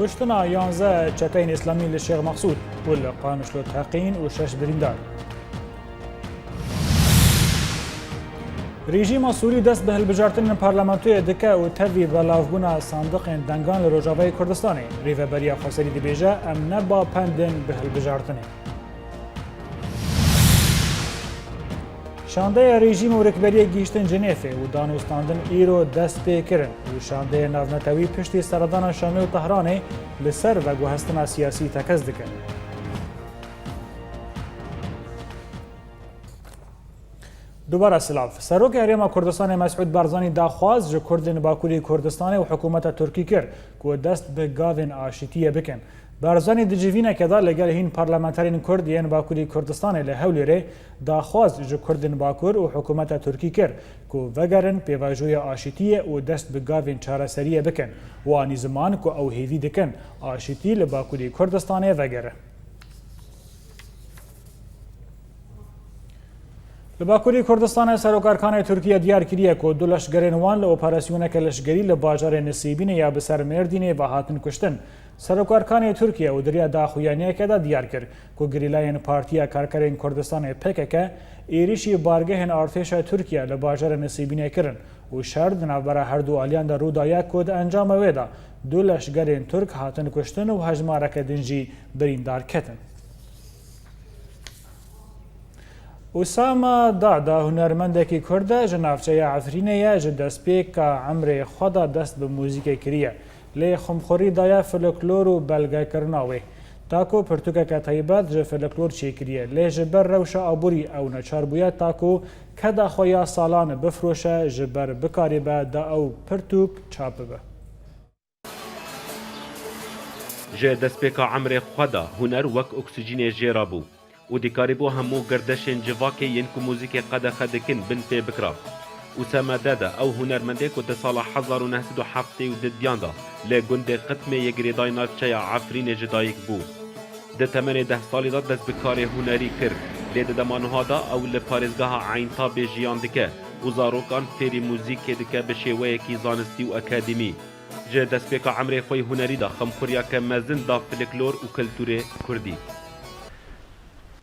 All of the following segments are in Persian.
كشتنا 11 چتين إسلامي للشيخ مقصود والقانش للتحقين وشش بريندار. رژیم سوری دست به هلبجارتن پارلمانتوی دکه و تروی بلاوبونا صندوق دنگان لروجاوی کردستانی ریوبریا خسری دیبیجه ام نبا پندن به هلبجارتنه. شانده رژیم و رکبری گیشتن جنیفه و دانوستاندن ایرو دست پی کرن و شانده ناونتوی پشتی سردان شامی و طهرانه لسر و گوهستنا سیاسی تکز دکن. دوباره سلاف سروک هریما کردستان مسعود بارزانی داخواز جو کردن باکوری کردستان و حکومت ترکی کر که دست به گاوین آشتیه بکن. بارزانی دجوینه که دا لگل هین پارلمانترین کرد یان باکوری کردستان لحولی ره داخواز جو کردن باکور و حکومت ترکی کر که وگرن پیواجوی آشتیه و دست به گاوین چارەسەریه بکن و آنی زمان که او هیوی دکن آشتی لباکوری کردستان وگره. لباکوری کردستان سروکارخانه ترکیه دیار کریه که دو لشگرین وان لوپراسیونک لشگری لباجار نصیبین یا بسر مردینه و هاتن کشتن. سروکارخانه ترکیه و دریا داخویانیه که دا دیار کرد که گریلاین پارتیا کارکرین کردستان پکک ایریشی بارگهن ارتش ترکیه لباجار نصیبینه کرن و شرد نوبره هر دو آلیان دا رودایا کد انجام ویدا دو لشگرین ترک هاتن کشتن و هجمارک دنجی بریندار کتن. اسامه دا هنرمندکی کرده جنافچه عفرینه ج دستپیک عمر خدا دست به موزیک کریه لی خمخوری دایا فلکلور و بلگای کرناوی تاکو پرتوکه تایبات ج فلکلور چی کریه لی جبر روش آبوری او نچار بویا تاکو کدا خویا سالان بفروشه جبر بکاری با دا او پرتوک چاپ به. ج دستپیک عمر خدا هنر وک اکسیژن جرابو و دیکاری بو همو گردشن جواکی ینکو موزیک قدخه دکن بن پی بکرا. اسامه دادا او هنرمنده که ده سال 1970 دیانده لگند قطمه یگری داینات چیا عفرین جدایک بو. ده تمن 10 سالی دا دست بکار هنری کرد. لیده دمانوها دا او لپارزگاه عین تاب جیان دکه و زاروکان فیری موزیک دکه بشیوه کی زانستی و اکادمی. جه دست بکا عمره خوی هنری دا خمخوریا که مزن دا فلکلور و کلتور کردی.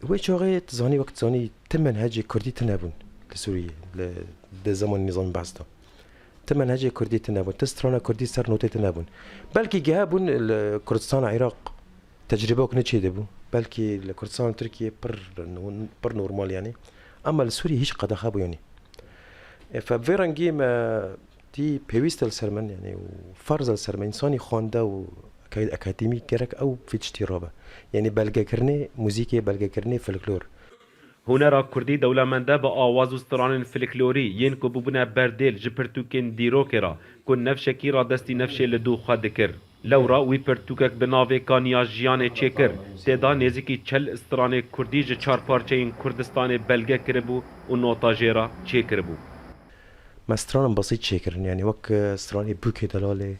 وی چاقه زانی وقت زانی تم منهج کردی تنبون لسوریه لزمان نظام بعض تم منهج کردی تنبون تستران کردی سر نوته تنبون بلکه جهابون کردستان عراق تجربه کنه چه دبو بلکه کردستان ترکیه پر نورمال يعني اما لسوريا هیچ قد خابو يعني فبرنجي ما دي بيويست السرمن يعني وفرز السرمن انساني خوانده و اکادمی کرک او فیچتی رابه یعنی بلگه کرنه موزیک بلگه کرنه فلکلور هنر کردی دولمنده با آواز و ستران فلکلوری ین کو ببونه بردل جپرتوکن دیروکرا کن نفشکی را دستی نفشه لدو خود کر لورا وی پرتوکک بناوه کانیا جیان چکر تدا نزیکی چل استران کردی ج چار پارچه این کردستان بلگه کربو و نوتاجیرا چکر بو مستران بسيط چکرن یعنی وک استرانی بوک دلاله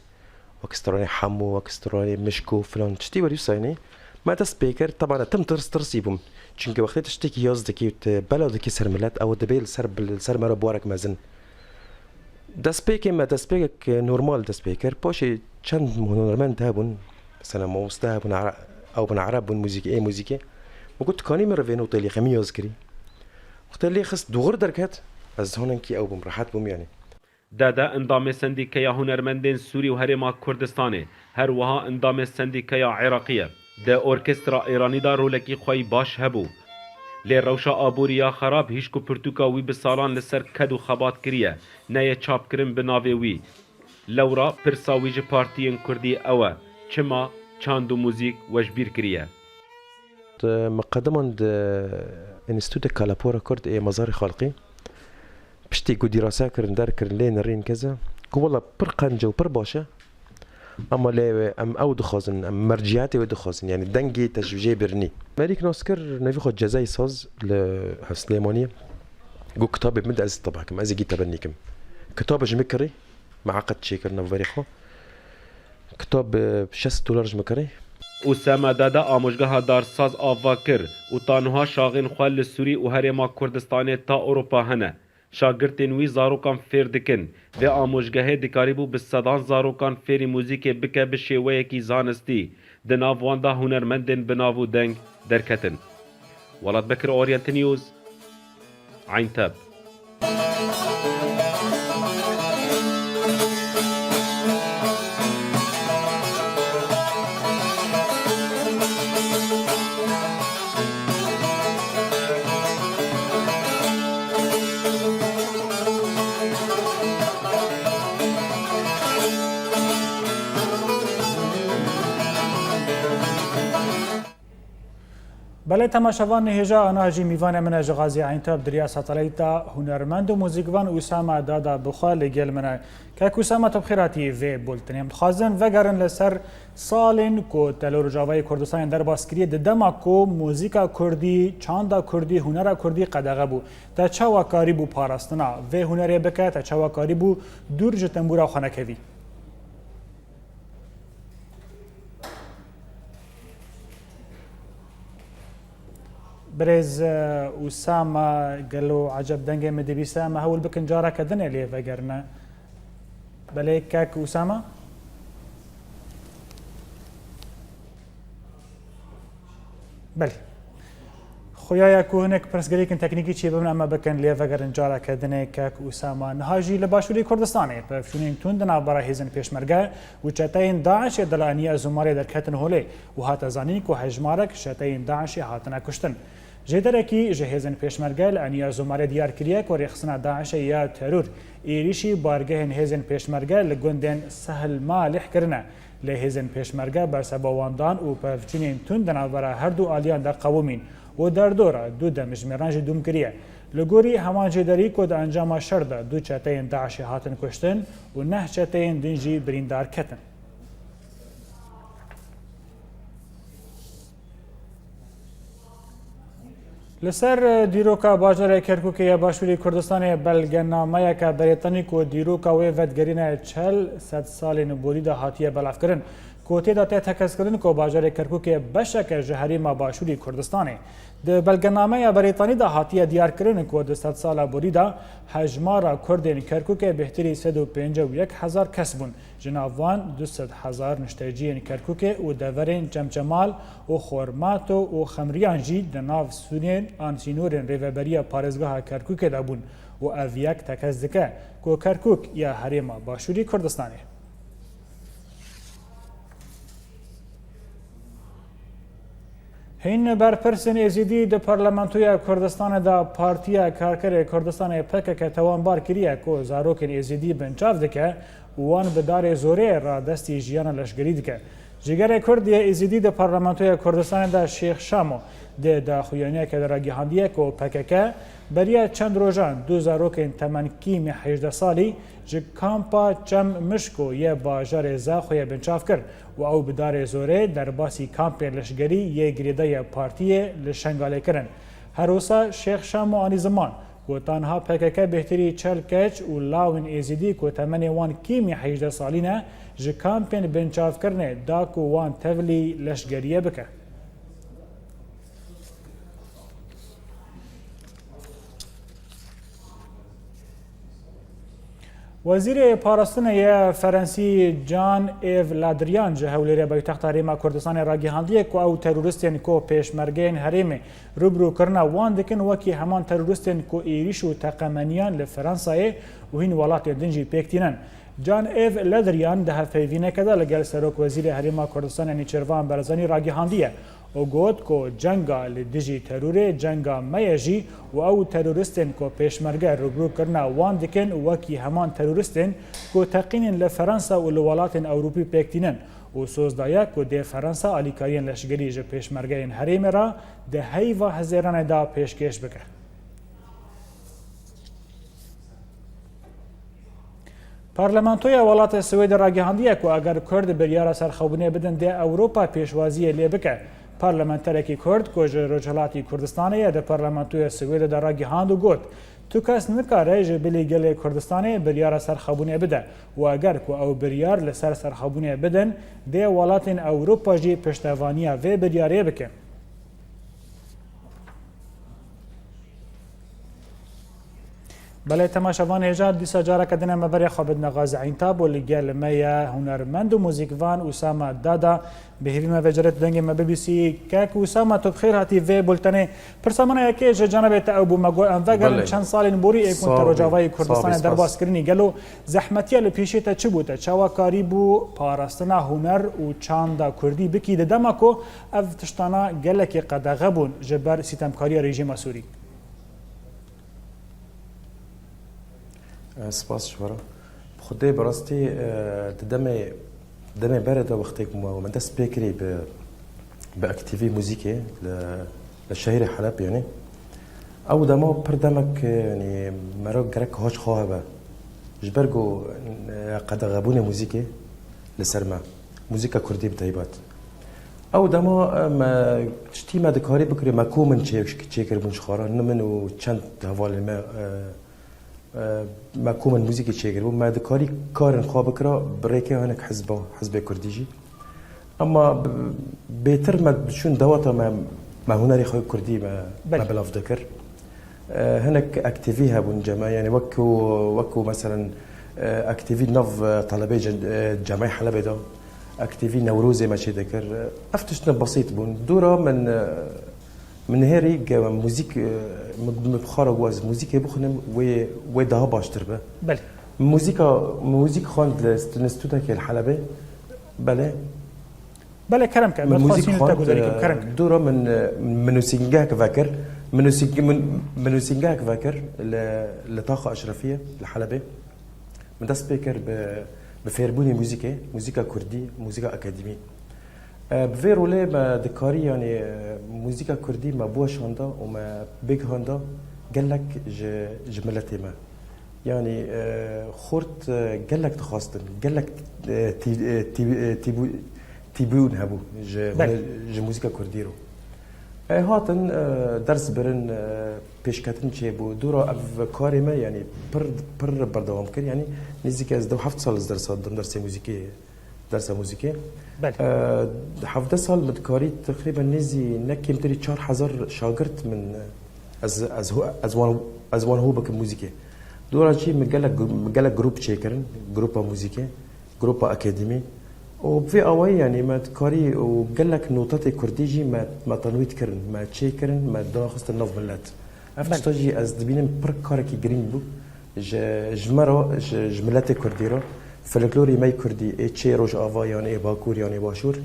وكستراني حمو وكستراني مشكو فلان تشتي وريوس يعني ما تسبيكر طبعا تم ترسيبهم چونك وقت تشتكي يازدكي بلدكي سرملات او دبيل سر مرا بوارك مازن دسبيكي ما دسبيكك نورمال دسبيكر باشي چند هنرمند هابون مثلا موستا هابون او بن عرب بن موزيكي اي موزيكي وقلت كاني مروين وطلي خمي يازكري وقت اللي خص دغور دركات از هوننكي او بمراحات بوم يعني دادا اندام سندیکه هنرمندین سوری و هرما کردستانه هر وها اندام سندیکه عراقیه ده ارکسترا ایرانی دا رولکی خوی باش هبو لی روشا آبوریا خراب هیچ کو پرتوکا وی بسالان لسر کد و خبات کریه نه چاپ کرن بناوی وی لورا پرساویج پارتین کردی اوه چما چاند و موزیک وجبیر کریه مقدمان ده انستوت کالاپورا کرد ای مزار خالقی بشتي كو دراسة كرن دار كرن لين رين كذا كو والله بر قنجة وبر باشا أما لا أم أو دخازن أم مرجعاتي ودخازن يعني دنجي تشجيع برني مالك ناسكر نبي خد جزاي صاز لسليمانية جو كتاب بمد أز طبعا كم أز جيت بنيكم كتاب جمكري معقد شيكر نفريخو كتاب $6 جمكري اسامه دادا آموزگاه دارساز آوا کر و تانها شاغین خوال سوری و هرما کردستان تا اروپا هنه شاگردên wî zarokan fêr dikin. Vê amojgehê dikarîbû bi sedan zarokan fêrî muzîkê bike bi şêweyekî zanistî. Di nav wan de hunermendên binav û deng derketin. Welat Bekir, Orient News, Einteb. بله تماشاوان هجا اناجی میوان من جغازی عینتاب دریا ساتلايتا هنرمند و موزیکوان اسامه دادا بخوا لگل من که اسامه تبخیراتی و بولتنیم خازن وگرن لسر سالین کو تلورجاوی کردستان در باسکری دما کو موزیکا کردی چاندا کردی هنر کردی قدغه بو تا چاوا کاری بو پاراستنا و هنر بکه تا چاوا کاری بو دور جتنبورا خانکوی برز اسامه قالو عجب دنگه مدبیسه ما هول بکن جارا کدنه لیه وگرنه بله کاک اسامه بله خویا کو هنک پرسگری کن تکنیکی چی بمن اما بکن لیه وگرن جارا کدنه کاک اسامه نهاجی لباشوری کردستانه پفشونین توندنا برا هیزن پیشمرگه و چتاین داعش دلانی زماره در کتن هوله و هات زانی کو هجمارک چتاین داعش هاتنا کشتن جدرکی جهیزن پیشمرگل انیا زماره دیار کریه که رخصنا داعش یا ترور ایریشی بارگهن هیزن پیشمرگل لگوندن سهل مالح کرنه لهیزن پیشمرگل برسبا واندان و پفچینین توندنا برا هر دو آلیان در قومین و در دورا دو دمجمرانج دوم کریه لگوری همان جدری که در انجام شرده دو چتاین داعش هاتن کشتن و نه چتاین دنجی بریندار کتن لسر دیروکا باجر کرکوک یا باشوری کردستان بلگنامه که بریتانی کو دیروکا و ودگرین 40 سال نبوری ده هاتیه بلاف کرن کوتی داته تکس کردن کو باجر کرکوک بشک جهری ما باشوری کردستانه ده بلگنامه بریتانی ده هاتیه دیار کرن کو ده 100 سال بوری ده هجمارا کردین کرکوک بهتری 151,000 کس بون جناوان 200,000 نشتاجین کرکوک و دورین جمجمال و خورمات و خمریان جی دناو سونین آنسینورین ریوبریا پارزگاه کرکوک ده بون و اویک تکس دکه کو کرکوک یا حریم باشوری کردستانه هین برپرسن ازیدی د پارلمانتوی کردستان دا پارتیا کارکر کردستان پکک توان بار کریه کو زاروکن ازیدی بنچاف دکه وان به دار زوره را دستی جیان لشگری دکه جگر کردی ازیدی د پارلمانتوی کردستان دا شیخ شامو د خویانیه که در گیهاندیه کو پکک بریا چند روزان دو زاروکن تمنکیم 18 سالی جه کامپا چم مشکو یه باجار زاخوی بنچاف کرد و او بدار زوره در باسی کامپ لشگری یه گریده پارتی لشنگاله کرن. هروسا شیخ شامو آنی زمان و تنها پکک بهتری چل کچ و لاون ایزیدی که تمنی وان کیمی 18 سالینه جه کامپ بنچاف کرنه داکو وان تولی لشگریه بکه. وزیر پاراستن فرانسی جان ایو لادریان جه هولیر بایتخت هریما کردستان راگیهاندیه که او تروریستین که پیشمرگین هریم روبرو کرنا وان دکن وکی همان تروریستین که ایریش و تقمانیان لفرانسای و هین ولات دنجی پیکتینن. جان ایو لادریان ده فیوینه کده لگل سروک وزیر هریما کردستان نیچروان برزانی راگیهاندیه او گوت کو جنگا لدیجی تروره جنگا میجی و او تروریستن کو پیشمرگه روبرو کرنا وان دکن وکی همان تروریستن کو تقینن لفرانسا و لولاتن اوروپی پیکتینن و سوزدایا کو ده فرانسا آلیکارین لشگری جه پیشمرگه هریم را ده هیوا هزیران دا پیشکش بکه. پارلمانتوی ولات سوید راگیهاندیه که اگر کرد بریار سرخوبنه بدن ده اوروپا پیشوازی لی بکه. پارلمانترکی کرد که رجلاتی کردستانه ده پارلمانتوی سوید در راگیهاند و گوت تو کس نکاره جه بلی گل کردستانه بریار سرخوبنه بده و اگر که او بریار لسر سرخوبنه بدن ده ولاتین اوروپا جی پشتوانیه و بریاره بکه. بله تماشاوان هجار دیسا جارا کدنه مبری خوابد نغاز عینتاب و لگل میا هنرمند و موزیکوان اسامه دادا به هیوی مفجرت دنگ ما بی سی که اسامه تو بخیر هاتی و بولتنه پرسامانه یکی جناب ابو مگو انفجر چند سال نبوری اکون تروجاوی کردستان در باسکرینی گلو زحمتی لپیشی تا چه بوده چوا کاری بو پاراستنا هنر و چاندا کردی بکی دمکو اف تشتانا گلک قدغبون جبر ستمکاری رژیم سوری سپاس شوارا خدای براستی دم برد وقتی که من دست بکری به اکتیوی موزیکی لشهر حلب یعنی او دما پر دمک یعنی مرا گرک هاش خواه با جبرگو قد غبون موزیکی لسرما موزیکا کردی بتایبات او دما ما شتی ما دکاری بکری ما کومن چه کربونش خارا نمن و چند حوال ما ما کومن موزیکی چه کربون ما دکاری کارن خواه بکرا بریکه هنک حزب کردیجی اما بهتر ما شون دواتا ما هنری خواه کردی ما بلاف دکر هناك اكتيفي هابون جماعه يعني وكو مثلا اكتيفي نوف طلبه جامعه حلب ده اكتيفي نوروزي ماشي ذكر افتشنا بسيط بون دوره من هيري موزيك مبخار واز موزيك بخنم و ده باشتر به بله موزيك خواند لستودك الحلبه بله بله كرم كان موزيك خواند دوره من سينجاك فاكر منو سينجاك فاكر لطاقة أشرفية الحلبة من ده سبيكر بفيربوني موسيقى كردي موسيقى أكاديمي بفيرو لي ما دكاري يعني موسيقى كردي ما بوش هندا وما بيج هندا قال لك جملتي ما يعني خورت قال لك تخاصتن قال لك تيبون هبو ج موسيقى كرديرو هاتن درس برن پیشکتن چه بود دورا اف کاری ما یعنی پر بردوام کرد یعنی نزدیک از 7 سال درس دادم درس موزیکی بله 17 سال متکاری تقریبا نزی نکیم تری 4000 شاگرد من از وان هو بک موزیکی دورا چی مگلا گروپ چه کردن گروپ موزیکی گروپ اکادمی وفي أوي يعني ما تكاري وقال لك نوتات كرديجي ما تنويت كرن ما تشي كرن ما داخست النوف بلاد أفتشتاجي از دبينم بركاركي جرين بو جمرة جملات كرديرة فلكلوري ماي كردي تشي روج آفا يعني باكور يعني باشور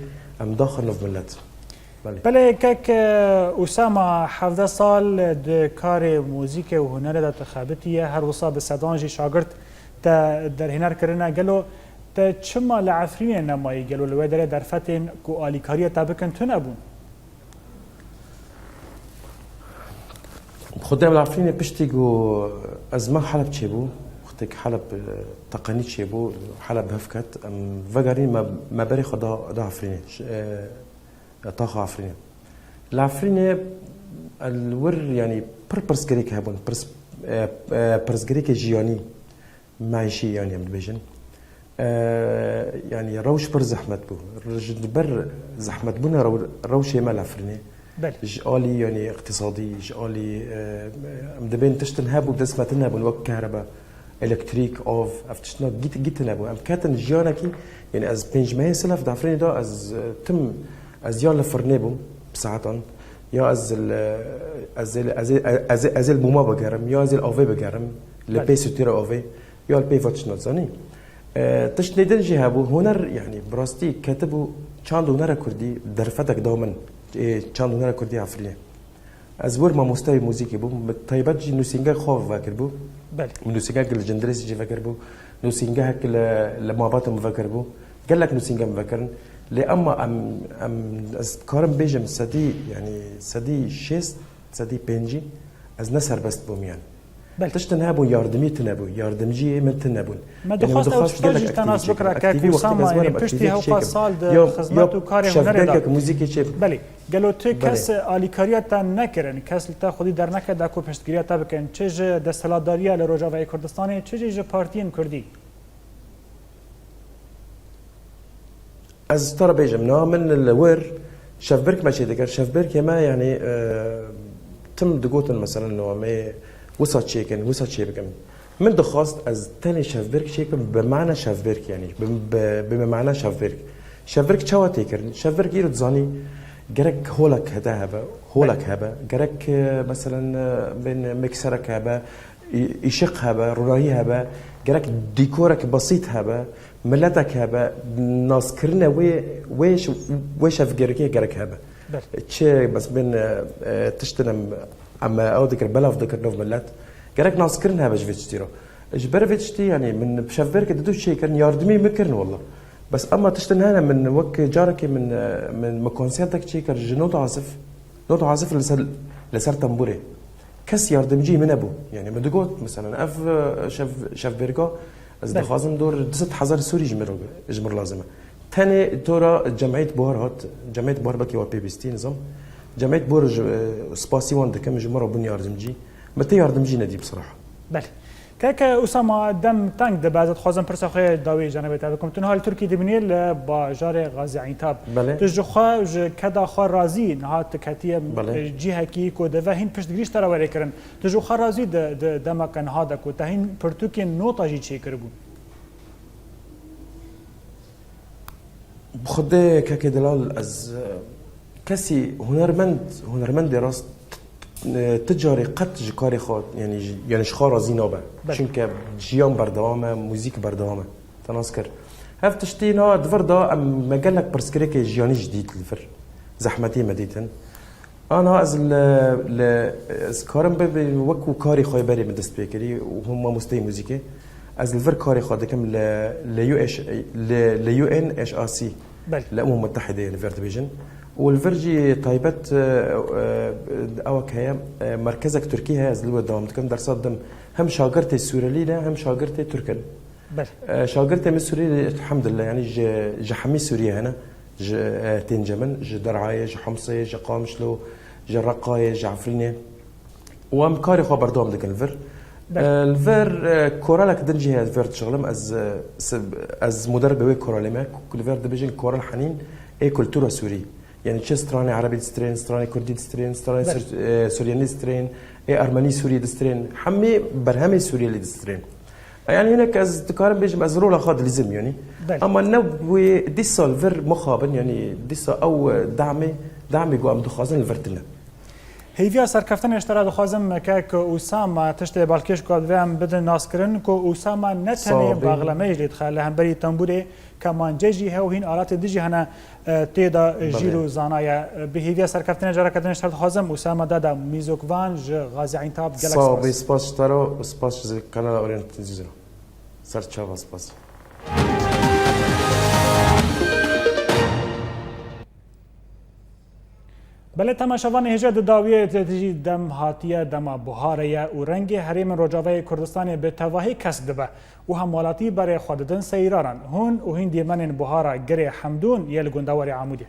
أم داخل نوف بلاد بله كك أسامة 17 سال دكاري موزيكا وهنر دا تخابتية هر وصا بسدانجي شاگرد در هنر كرنا قالوا تا چما لعفرین نمایی گلو لوی داره در فتن کو آلیکاری تابکن تون ابون خدام العفرین پشتی گو از ما حلب چه بو وقتی حلب تقنی چه بو حلب هفکت وگرین ما بری خدا عفرینه طاقه عفرینه العفرینه الور يعني برسكريك هبون برسكريك جياني معيشي يعني من بيجن يعني روش بر زحمت بو بر زحمت بونا روش مال عفرني جالي يعني اقتصادي جالي مدبين تشتن هابو بدسمتنا بون وقت كهرباء الكتريك اوف افتشنا جيتنا بو ام كاتن جيانكي يعني از بينج ما سلف دافرني دا از تم از يال فرنيبو بساعتان يا از الموما بگرم یا از الاوی بگرم لبی ستیره اوی یا لبی فتشنا زنی تشنیدن جهابو هنر يعني براستي كتبوا چند هنر كردي درفتك دوما چند هنر كردي عفرية ازور ما مستوى موسيقي بو طيبات جي نوسينجا خوف فاكر بو بله نوسينجا الجندريس جي فاكر بو نوسينجا هك لما باتم فاكر بو قال لك نوسينجا مفكرن لأما ام كارم بيجم سدي يعني سدي شيست سدي بنجي از نسر بست بوم يعني تشتن هابو ياردمي تنابو ياردمجي من تنابون ما دخلت اوتشتاجي تناس بكره كاك وسام يعني بشتي هو صال ده خدمات وكاري هنر ده موزيكي شيف بله قالوا تو كاس اليكاريات نكرن كاس تا خودي در نكد اكو پشتگیریات بکن چج دستلاداریا لروجاوی کردستان چج پارتین کردی از ترى بيجمنا من الور شافبرك ماشي دكر شافبرك ما يعني تم دقوتن مثلا انه ما وصل شيء كان وصل شيء بكم من دخواست از تن شفبرک شيء بمعنى شفبرك يعني بمعنى شفبرك چاواتي كرن شفبرك يرد زاني جرك هولك هذا هولك هبه جرك مثلا بين مكسرك هبه يشق هبه روري هبه جرك ديكورك بسيط هبه ملتك هبه ناس كرنا ويش افجركي جرك هبه تشي بس بين تشتنم اما او ذكر بلا ذكر نوف ملت جرك ناس كرنا هبه جفيتشتيرو جبرفيتشتي يعني من بشفرك ددو شيء كان ياردمي مكرن والله بس اما تشتن هنا من وك جارك من مكونسيرتك شيء كان جنود عازف لسر تنبوري كس ياردمجي من ابو يعني بدقوت مثلا اف شاف بيرجا از دخازم دور 1000 سوري جمر لازمه ثاني دورة جمعيه بوهر بكي و بي بي ستي نظام جمعيه بور سباسي وان دكم جمره بني ياردمجي متى ياردمجي ندي بصراحه بله که اسامه دم تنگ ده بعض خوازم پرسه خوی داوی جنبه تابکم تنها ترکی دبنیل با جار غازی عینتاب تجخوا کدا خوا رازی نهات کتیه جهه کی کو ده و هین پشت گریش ترا وری کرن تجخوا رازی ده دم کن هادا کو تهین پرتوکی نوتا جی چی کربو بخده که دلال از کسی هنرمند راست تجاری قط جکاری خود یعنی شخار رازی نابه چون که جیان بردوامه موزیک بردوامه تناسکر هفت تشتینا دفر دا ام مجالك برسكري که جیانی جدید الفر زحمتی مدیتن انا از کارم به وکو کاری خوی بری من دست بکری و هم مستی موزیکی از الفر کاری خود کم لیو ان اش ار سی الامم المتحده يعني فيرت فيجن والفرجي طيبت اوك هي مركزك تركي هي زلو دوام كم درسات دم هم شاغرتي سوريلي هم شاغرتي تركن شاغرتي من سوريا الحمد لله يعني جحمي سوريا هنا تنجمن درعايه حمصه قامشلو رقايه عفرينه وامكاري خبر دوام دك الفر الفر كورالك دنجي هي فيرت شغلم از مدرب وي كوراليماك كل فيرت دبيجن كورال حنين اي كولتورا سوري يعني چه ستراني عربي دسترين ستراني كردي دسترين ستراني سورياني دسترين اي ارمني سوري دسترين حمي برهمي سوري اللي دسترين يعني هناك از تكارم بيجم از رولا خاد لازم يعني اما نبوي دي سولفر مخابن يعني دي او دعمي جو ام دخازن الفرتنا هیویا سرکفتن اشتراک خازم که اسامه تشت بالکش کاد وام بدن ناسکرن که اسامه نتنی باغلمه جلید خاله هم بری تنبوره کمانجه جی هوین آلات دیجی هنه تیدا جیرو زانایا به هیویا سرکفتن اشتراک اشتراک خازم اسامه دادا میزوکوان ج غازی عینتاب گلکس صابی سپاس اشترا سپاس کانال اورینت زیرو سرچاوا سپاس بله تماشاوان هجا داویه تجی دم هاتیه دم بهاریه و رنگ حریم رجاوه کردستان به تواهی کس دبه و هموالاتی برای خوددن سیرارن هون و هین دیمن بهارا گره حمدون یل گندوار عمودی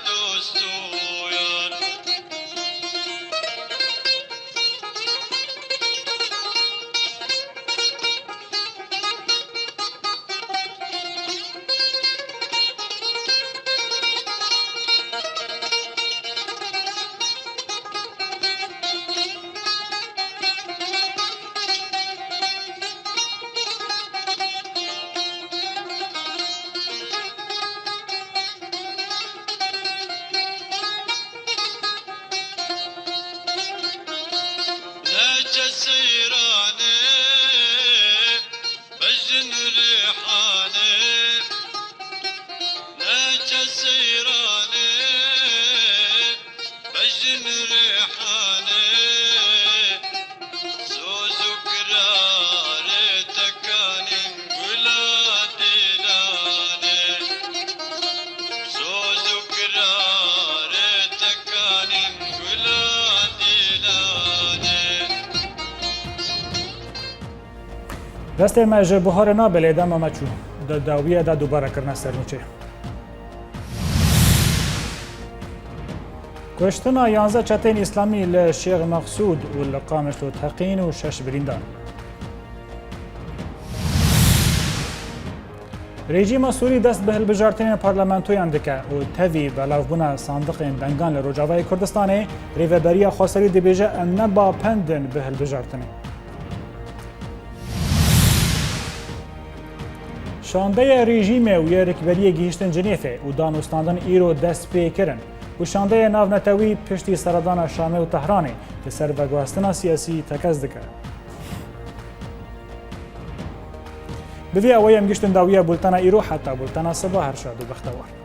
Dostoyan دەستێ me ji buharê nabe lê dema me çû di dawiye de dubare kirine sernûçê. Kuştina 11 çetên İslamî li Şêx Mexsûd û li Qamişlo teqîn û 6 birîndan. Rejîma Sûrî dest bi hilbijartinên parlamentoyan dike û tevî belavbûna sandiqên dengan li Rojavayê Kurdistanê rêveberiya Xweserî dibêje em ne bapendin bi hilbijartinê. Şandeya rejîmê û yê rikberiyê gihîştin Cinêfê û danûstandin îro dest pê kirin û şandeya navnetewî piştî seredana Şamê û Tehranê li ser veguhestina siyasî tekez dike. Bi vê awayê em giştin dawiya bultena îro heta bultena siba her şad û bextewar.